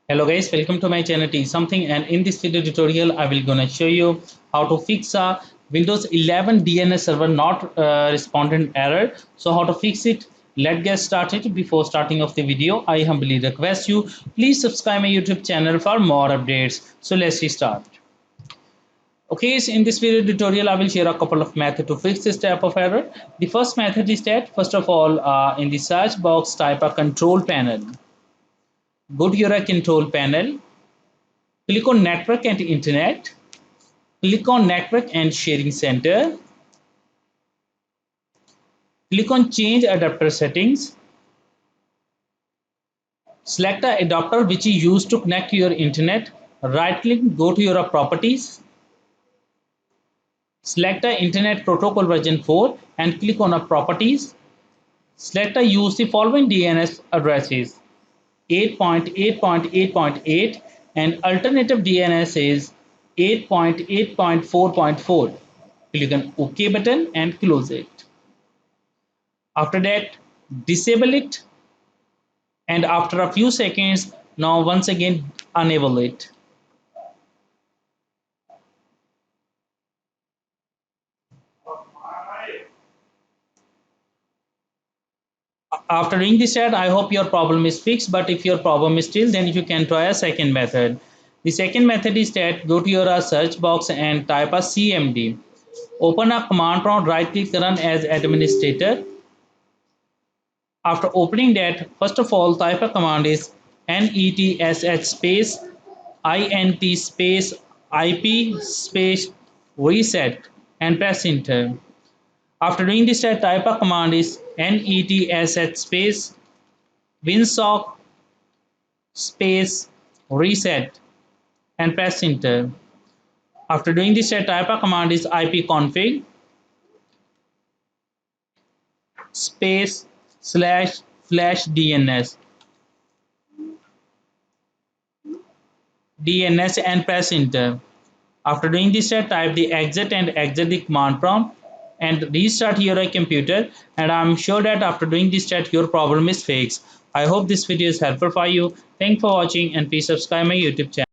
Hello guys, welcome to my channel T something, and in this video tutorial I will gonna show you how to fix a Windows 11 DNS server not respondent error. So how to fix it? Let's get started. Before starting of the video, I humbly request you please subscribe my YouTube channel for more updates. So let's start. Okay, so in this video tutorial I will share a couple of methods to fix this type of error. The first method is that first of all in the search box type a control panel. Go to your control panel. Click on Network and Internet. Click on Network and Sharing Center. Click on Change Adapter Settings. Select the adapter which you use to connect to your internet. Right click, go to your properties. Select the Internet Protocol version 4 and click on properties. Select the use the following DNS addresses: 8.8.8.8 and alternative DNS is 8.8.4.4. Click on OK button and close it. After that, disable it, and after a few seconds, now once again enable it. After doing this set, I hope your problem is fixed, but if your problem is still, then you can try a second method. The second method is that go to your search box and type a CMD. Open a command prompt, right click, run as administrator. After opening that, first of all type a command is netsh space int space ip space reset and press enter. After doing this type a command is netsh space winsock space reset and press enter. After doing this type a command is ipconfig space slash flash DNS and press enter. After doing this type the exit and exit the command prompt and restart your computer, and I'm sure that after doing this your problem is fixed. I hope this video is helpful for you. Thanks for watching and please subscribe my YouTube channel.